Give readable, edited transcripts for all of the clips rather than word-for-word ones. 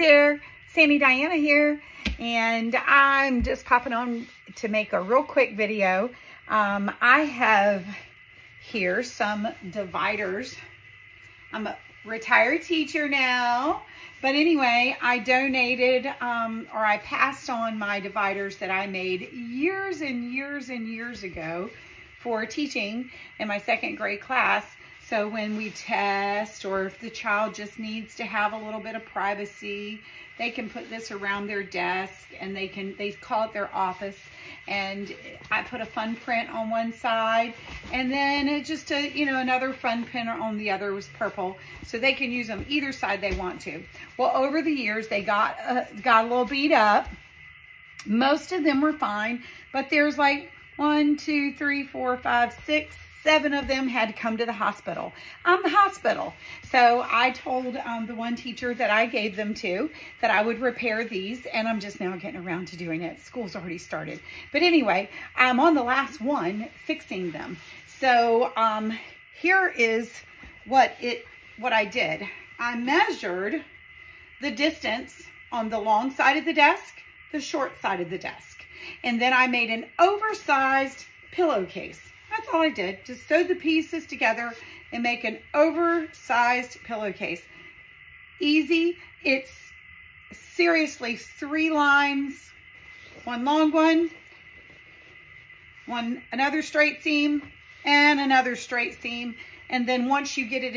there, Sandy Diana here, and I'm just popping on to make a real quick video. I have here some dividers. I'm a retired teacher now, but anyway, I donated or I passed on my dividers that I made years and years and years ago for teaching in my second grade class. So when we test, or if the child just needs to have a little bit of privacy, they can put this around their desk, and they call it their office. And I put a fun print on one side, and then just another fun print on the other was purple, so they can use them either side they want to. Well, over the years they got a little beat up. Most of them were fine, but there's like 1, 2, 3, 4, 5, 6, 7 of them had to come to the hospital. So I told the one teacher that I gave them to that I would repair these, and I'm just now getting around to doing it. School's already started. But anyway, I'm on the last one fixing them. So here is what I did. I measured the distance on the long side of the desk, the short side of the desk, and then I made an oversized pillowcase. That's all I did. Just sewed the pieces together and make an oversized pillowcase. Easy. It's seriously 3 lines, one long one, another straight seam, and another straight seam. And then once you get it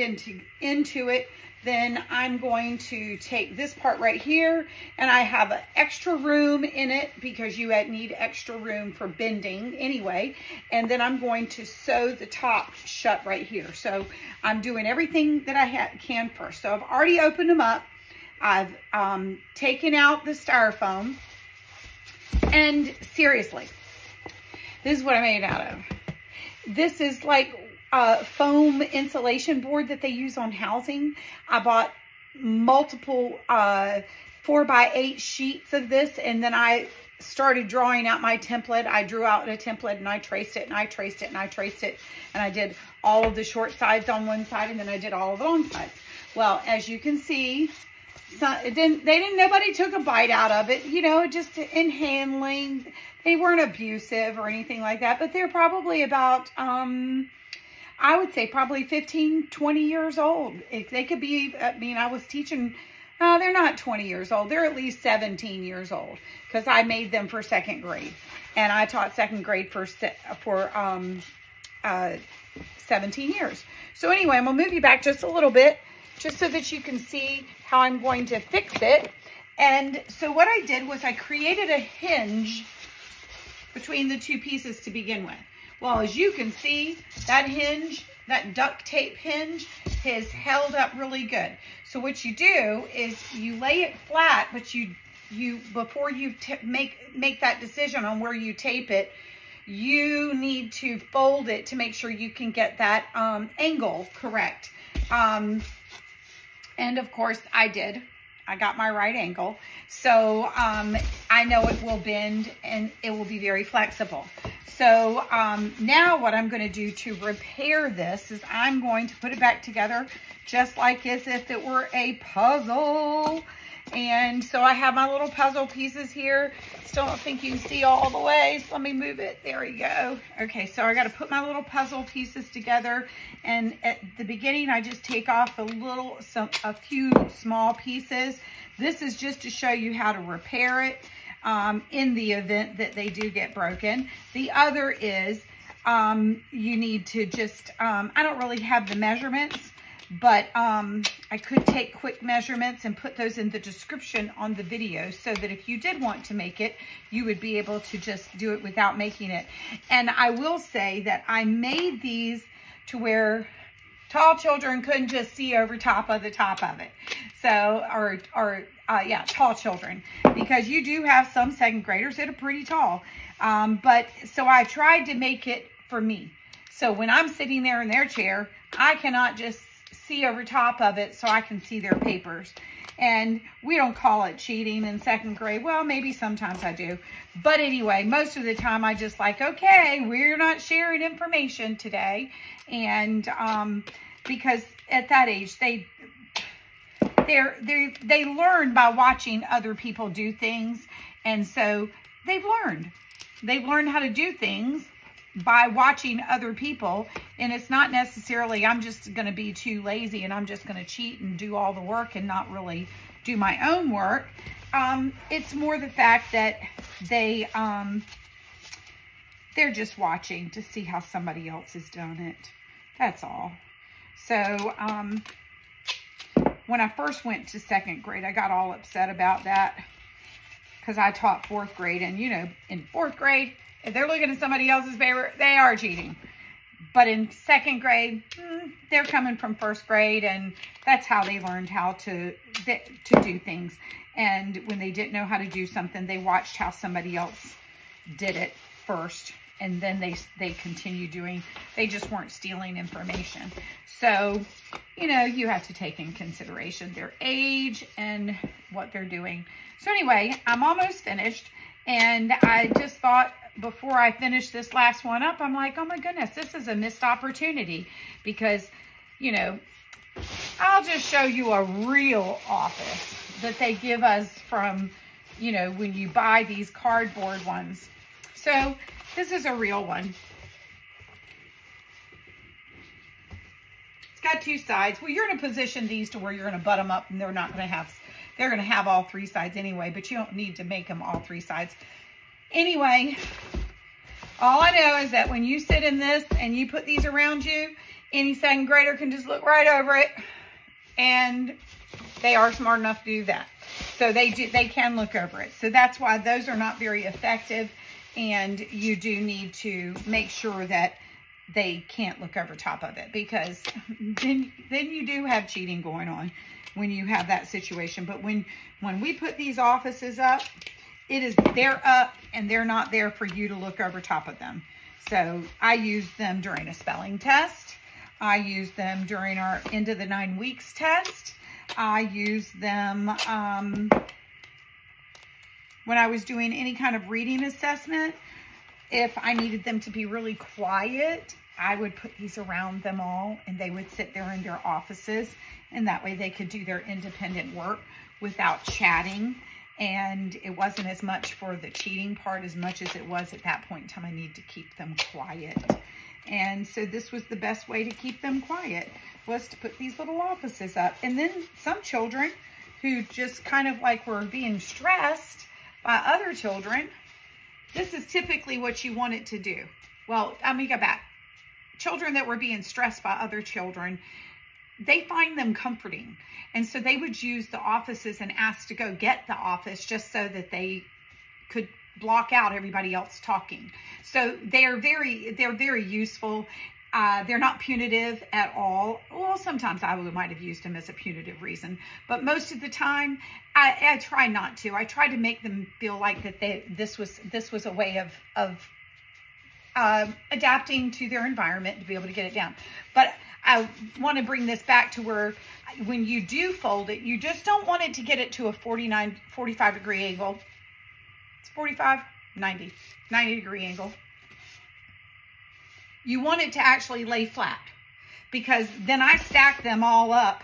into it, then I'm going to take this part right here, and I have an extra room in it because you need extra room for bending anyway. And then I'm going to sew the top shut right here. So I'm doing everything that I can first. So I've already opened them up. I've taken out the styrofoam, and seriously, this is what I made it out of. This is like foam insulation board that they use on housing. I bought multiple 4x8 sheets of this, and then I started drawing out my template. I drew out a template, and I traced it, and I traced it, and I traced it, and I did all of the short sides on one side, and then I did all of the long sides. Well, as you can see, nobody took a bite out of it, just in handling. They weren't abusive or anything like that, but they're probably about I would say probably 15, 20 years old. They could be, I was teaching, they're not 20 years old. They're at least 17 years old, because I made them for second grade. And I taught second grade for 17 years. So anyway, I'm going to move you back just a little bit, just so that you can see how I'm going to fix it. And so what I did was I created a hinge between the 2 pieces to begin with. Well, as you can see, that hinge, that duct tape hinge, has held up really good. So what you do is you lay it flat, but before you make that decision on where you tape it, you need to fold it to make sure you can get that angle correct. And of course I did. I got my right angle. So I know it will bend, and it will be very flexible. So now what I'm going to do to repair this is I'm going to put it back together just like as if it were a puzzle. And so I have my little puzzle pieces here. Still don't think you can see all the way, so let me move it. There we go. Okay, so I got to put my little puzzle pieces together. And at the beginning, I just take off a few small pieces. This is just to show you how to repair it in the event that they do get broken. The other is you need to just, I don't really have the measurements, but I could take quick measurements and put those in the description on the video, so that if you did want to make it, you would be able to just do it without making it. And I will say that I made these to where tall children couldn't just see over top of it. So, yeah, tall children, because you do have some second graders that are pretty tall. But so I tried to make it for me. So when I'm sitting there in their chair, I cannot just see over top of it so I can see their papers. And we don't call it cheating in second grade. Well, maybe sometimes I do. But anyway, most of the time I just like, okay, we're not sharing information today. And because at that age, they learn by watching other people do things. And so they've learned how to do things by watching other people. And it's not necessarily, I'm just going to be too lazy and I'm just going to cheat and do all the work and not really do my own work. It's more the fact that they're just watching to see how somebody else has done it. That's all. So, when I first went to 2nd grade, I got all upset about that because I taught 4th grade. And, you know, in 4th grade, if they're looking at somebody else's paper, they are cheating. But in 2nd grade, they're coming from 1st grade, and that's how they learned how to do things. And when they didn't know how to do something, they watched how somebody else did it first, and then they continued doing. They just weren't stealing information. So, you know, you have to take in consideration their age and what they're doing. So anyway, I'm almost finished, and I just thought before I finish this last one up, I'm like, oh my goodness, this is a missed opportunity, because, you know, I'll just show you a real office that they give us from, you know, when you buy these cardboard ones. So this is a real one. It's got 2 sides. Well, you're going to position these to where you're going to butt them up, and they're going to have all 3 sides anyway, but you don't need to make them all 3 sides. Anyway, all I know is that when you sit in this and you put these around you, any 2nd grader can just look right over it, and they are smart enough to do that. So they can look over it. So that's why those are not very effective, and you do need to make sure that they can't look over top of it, because then you do have cheating going on when you have that situation. But when we put these offices up, they're up and they're not there for you to look over top of them. So I use them during a spelling test. I use them during our end of the 9 weeks test. I use them when I was doing any kind of reading assessment. If I needed them to be really quiet, I would put these around them all, and they would sit there in their offices, and that way they could do their independent work without chatting. And it wasn't as much for the cheating part as much as it was at that point in time I need to keep them quiet. And so this was the best way to keep them quiet, was to put these little offices up. And then some children who just kind of like were being stressed by other children, this is typically what you want it to do. Well, let me go back. Children that were being stressed by other children, they find them comforting. And so they would use the offices and ask to go get the office just so that they could block out everybody else talking. So they're very useful. They're not punitive at all. Well, sometimes I might have used them as a punitive reason, but most of the time I try not to. I try to make them feel like that this was a way of adapting to their environment to be able to get it down. But I want to bring this back to where when you do fold it, you just don't want it to get it to a 45 degree angle. It's 45, 90 degree angle. You want it to actually lay flat, because then I stack them all up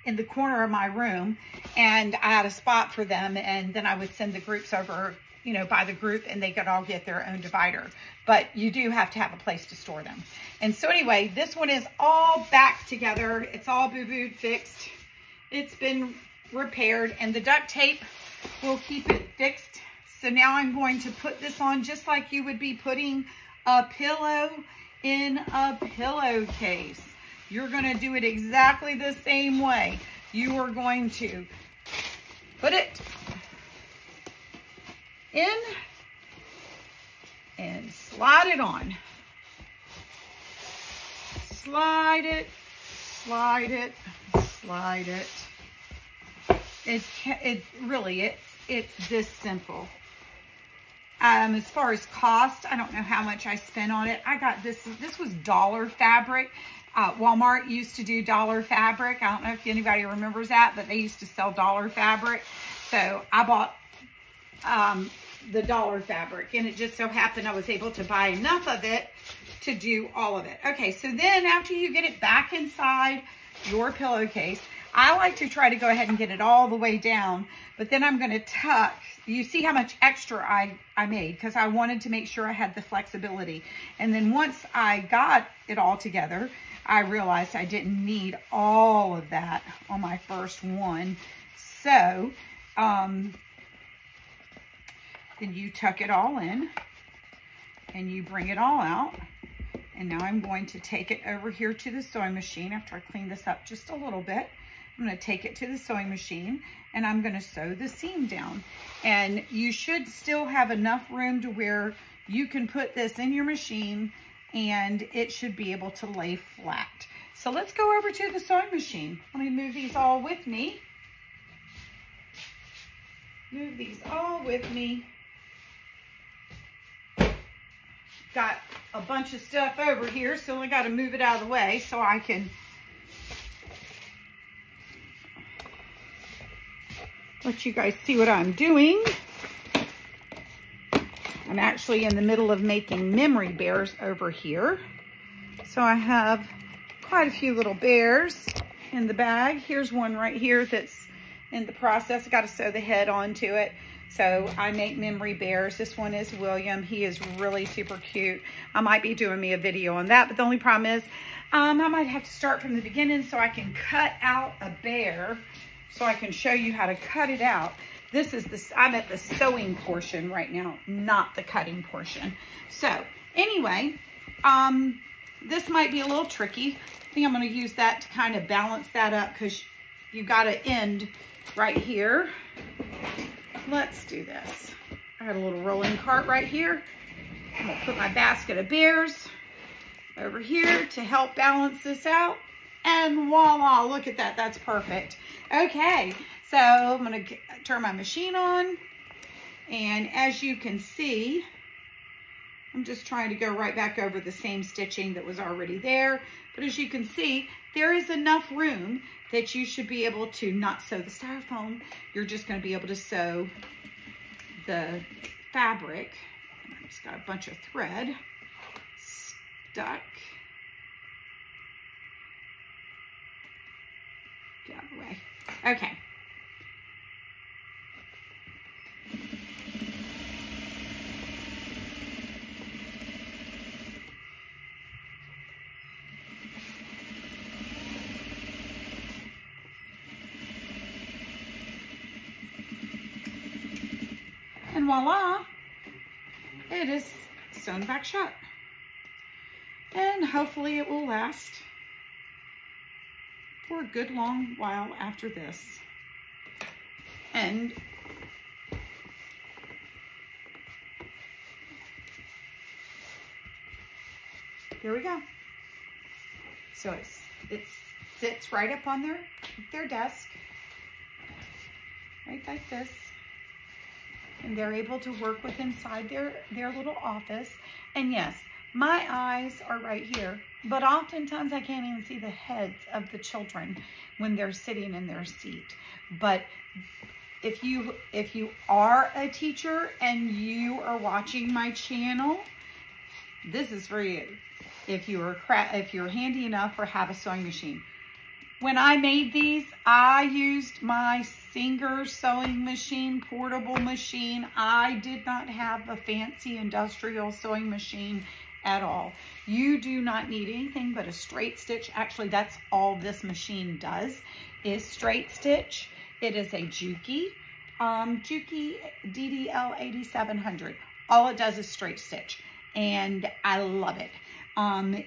in the corner of my room, and I had a spot for them, and then I would send the groups over, you know, by the group, and they could all get their own divider. But you do have to have a place to store them. And so anyway, this one is all back together. It's all boo-booed, fixed. It's been repaired, and the duct tape will keep it fixed. So now I'm going to put this on just like you would be putting a pillow in a pillowcase. You're going to do it exactly the same way. You are going to put it in and slide it on. Slide it, slide it, slide it. It's this simple. As far as cost, I don't know how much I spent on it. I got this was Dollar Fabric. Walmart used to do Dollar Fabric. I don't know if anybody remembers that, but they used to sell Dollar Fabric. So I bought the Dollar Fabric, and it just so happened I was able to buy enough of it to do all of it. Okay, so then after you get it back inside your pillowcase, I like to try to go ahead and get it all the way down, but then I'm going to tuck. You see how much extra I made because I wanted to make sure I had the flexibility. And then once I got it all together, I realized I didn't need all of that on my first one. So then you tuck it all in and you bring it all out. And now I'm going to take it over here to the sewing machine after I clean this up just a little bit. I'm going to take it to the sewing machine and I'm going to sew the seam down. And you should still have enough room to where you can put this in your machine and it should be able to lay flat. So let's go over to the sewing machine. Let me move these all with me. Move these all with me. Got a bunch of stuff over here, so I got to move it out of the way so I can let you guys see what I'm doing. I'm actually in the middle of making memory bears over here. So I have quite a few little bears in the bag. Here's one right here that's in the process. I got to sew the head onto it. So I make memory bears. This one is William. He is really super cute. I might be doing me a video on that, but the only problem is I might have to start from the beginning so I can cut out a bear so I can show you how to cut it out. This is this, I'm at the sewing portion right now, not the cutting portion. So anyway, this might be a little tricky. I think I'm going to use that to kind of balance that up because you got to end right here. Let's do this. I got a little rolling cart right here. I'm going to put my basket of bears over here to help balance this out. And voila, look at that. That's perfect. Okay, so I'm going to turn my machine on. And as you can see, I'm just trying to go right back over the same stitching that was already there. But as you can see, there is enough room that you should be able to not sew the styrofoam. You're just going to be able to sew the fabric. I just got a bunch of thread stuck. Get out of the way. Okay. And voila, it is sewn back shut. And hopefully it will last for a good long while after this. And there we go. So it sits right up on their desk, right like this. And they're able to work with inside their little office. And yes, my eyes are right here, but oftentimes I can't even see the heads of the children when they're sitting in their seat. But if you are a teacher and you are watching my channel, this is for you. If you're handy enough or have a sewing machine. When I made these, I used my Singer sewing machine, portable machine. I did not have a fancy industrial sewing machine at all. You do not need anything but a straight stitch. Actually, that's all this machine does is straight stitch. It is a Juki, Juki DDL 8700. All it does is straight stitch, and I love it.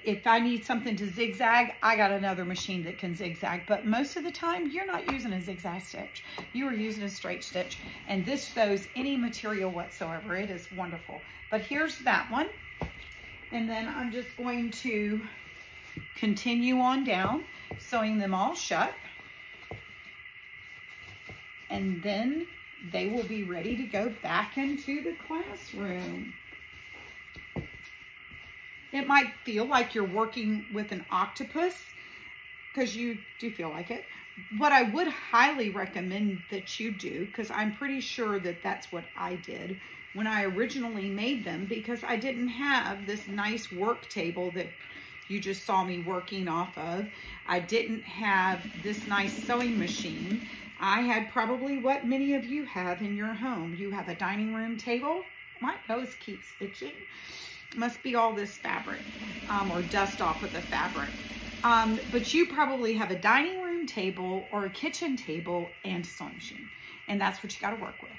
If I need something to zigzag, I got another machine that can zigzag, but most of the time you're not using a zigzag stitch. You are using a straight stitch, and this sews any material whatsoever. It is wonderful. But here's that one. And then I'm just going to continue on down, sewing them all shut. And then they will be ready to go back into the classroom. It might feel like you're working with an octopus because you do feel like it. What I would highly recommend that you do, because I'm pretty sure that that's what I did when I originally made them, because I didn't have this nice work table that you just saw me working off of. I didn't have this nice sewing machine. I had probably what many of you have in your home. You have a dining room table. My nose keeps itching. Must be all this fabric or dust off of the fabric. But you probably have a dining room table or a kitchen table and a sewing machine. And that's what you got to work with.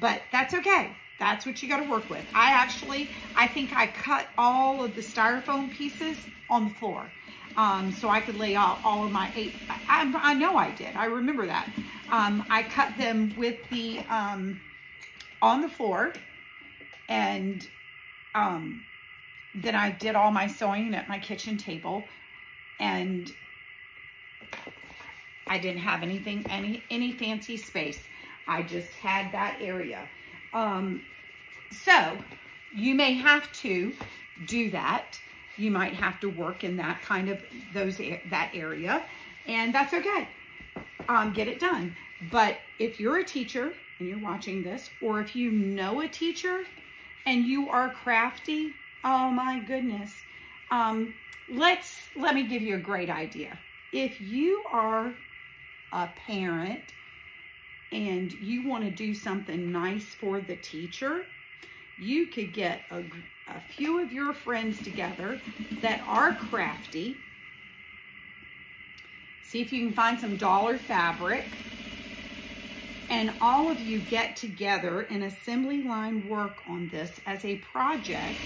But that's okay. That's what you got to work with. I think I cut all of the styrofoam pieces on the floor. So I could lay out all of my 8. I know I did. I remember that. I cut them with the, on the floor. And then I did all my sewing at my kitchen table. And I didn't have anything, any fancy space. I just had that area. So you may have to do that. You might have to work in that kind of, that area, and that's okay. Get it done. But if you're a teacher and you're watching this, or if you know a teacher and you are crafty, oh my goodness. Let me give you a great idea. If you are a parent and you want to do something nice for the teacher, you could get a few of your friends together that are crafty. See if you can find some dollar fabric, and all of you get together and assembly line work on this as a project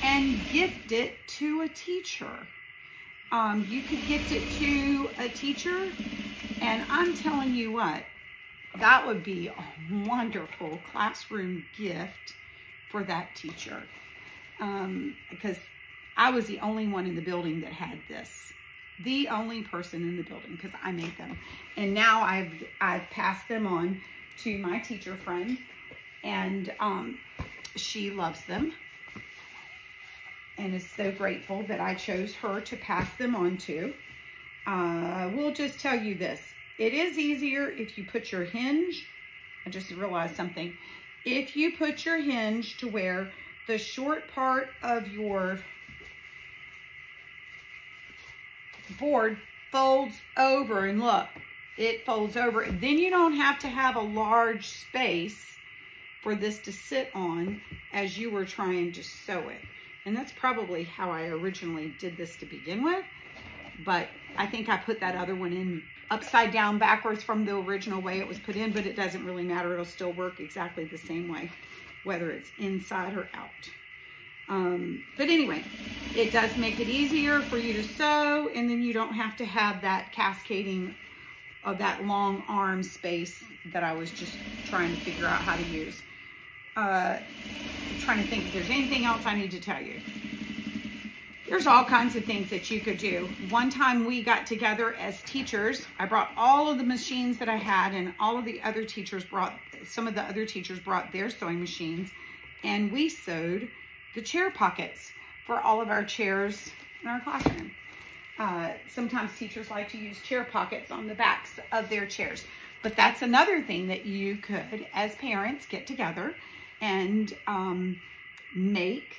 and gift it to a teacher. You could gift it to a teacher, and I'm telling you what, that would be a wonderful classroom gift for that teacher. Because I was the only one in the building that had this. The only person in the building, because I made them. And now I've passed them on to my teacher friend, and she loves them and is so grateful that I chose her to pass them on to. We'll just tell you this. It is easier if you put your hinge, I just realized something. If you put your hinge to where the short part of your board folds over, and look, it folds over, then you don't have to have a large space for this to sit on as you were trying to sew it. And that's probably how I originally did this to begin with, but I think I put that other one in upside down backwards from the original way it was put in, but it doesn't really matter. It'll still work exactly the same way, whether it's inside or out. But anyway, it does make it easier for you to sew, and then you don't have to have that cascading of that long arm space that I was just trying to figure out how to use. I'm trying to think if there's anything else I need to tell you. There's all kinds of things that you could do. One time we got together as teachers. I brought all of the machines that I had, and all of the other teachers some of the other teachers brought their sewing machines, and we sewed the chair pockets for all of our chairs in our classroom. Sometimes teachers like to use chair pockets on the backs of their chairs, but that's another thing that you could, as parents, get together and make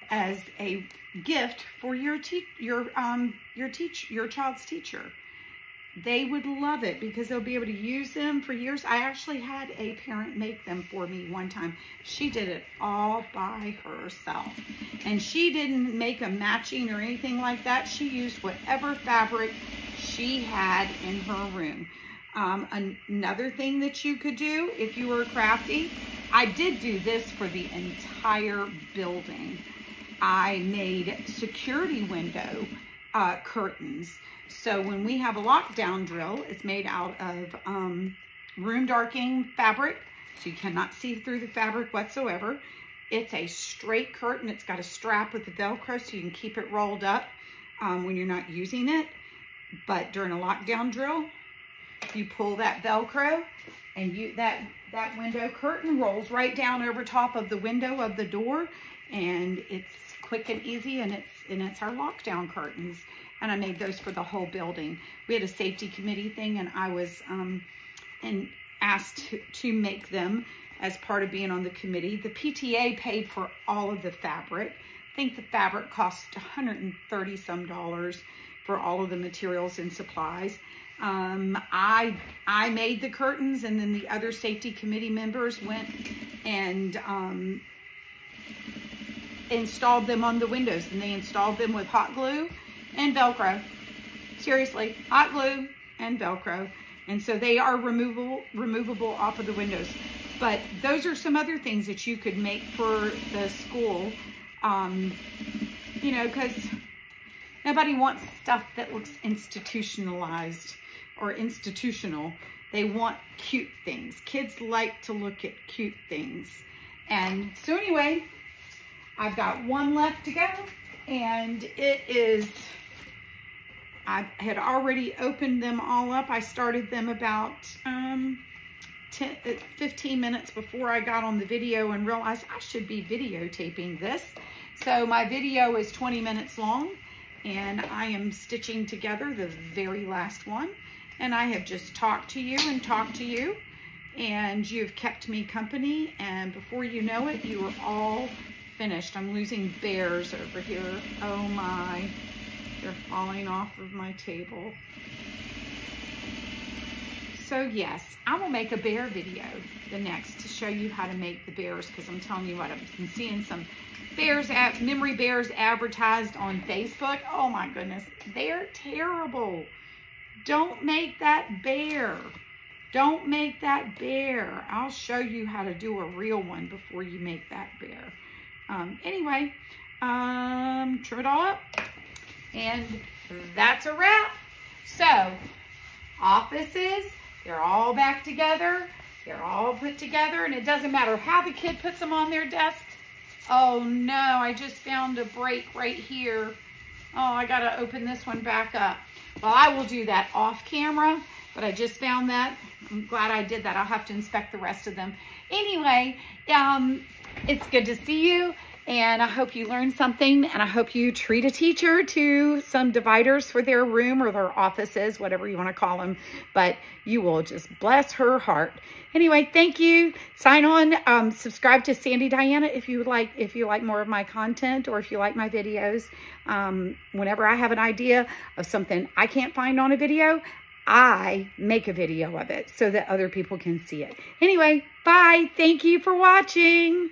as a gift for your child's teacher. They would love it because they'll be able to use them for years. I actually had a parent make them for me one time. She did it all by herself, and she didn't make a matching or anything like that. She used whatever fabric she had in her room. Another thing that you could do if you were crafty, I did do this for the entire building. I made security window curtains. So when we have a lockdown drill, it's made out of room darkening fabric, so you cannot see through the fabric whatsoever. It's a straight curtain. It's got a strap with the Velcro so you can keep it rolled up when you're not using it. But during a lockdown drill, you pull that Velcro, and that window curtain rolls right down over top of the window of the door, and it's quick and easy, and it's our lockdown curtains. And I made those for the whole building. We had a safety committee thing, and I was asked to make them as part of being on the committee. The PTA paid for all of the fabric. think the fabric cost $130 some for all of the materials and supplies. I made the curtains, and then the other safety committee members went and installed them on the windows, and they installed them with hot glue and Velcro. Seriously, hot glue and Velcro. And so they are removable off of the windows. But those are some other things that you could make for the school. You know, because nobody wants stuff that looks institutionalized or institutional. They want cute things. Kids like to look at cute things. And so anyway, I've got one left to go, and it is, I had already opened them all up. I started them about 15 minutes before I got on the video and realized I should be videotaping this. So my video is 20 minutes long, and I am stitching together the very last one. And I have just talked to you and talked to you, and you've kept me company, and before you know it, you are all finished. I'm losing bears over here. Oh my, they're falling off of my table. So yes, I will make a bear video the next to show you how to make the bears, because I'm telling you what, I've been seeing some bears, memory bears advertised on Facebook. Oh my goodness, they're terrible. Don't make that bear. Don't make that bear. I'll show you how to do a real one before you make that bear. Anyway, trim it all up, and that's a wrap. So, offices, they're all back together. They're all put together, and it doesn't matter how the kid puts them on their desk. Oh no, I just found a break right here. Oh, I gotta open this one back up. Well, I will do that off camera, but I just found that. I'm glad I did that. I'll have to inspect the rest of them. Anyway, it's good to see you, and I hope you learned something, and I hope you treat a teacher to some dividers for their room or their offices, whatever you want to call them, but you will just bless her heart. Anyway, thank you. Sign on, subscribe to Sandy Diana if you like more of my content, or if you like my videos. Whenever I have an idea of something I can't find on a video, I make a video of it so that other people can see it. Anyway, bye. Thank you for watching.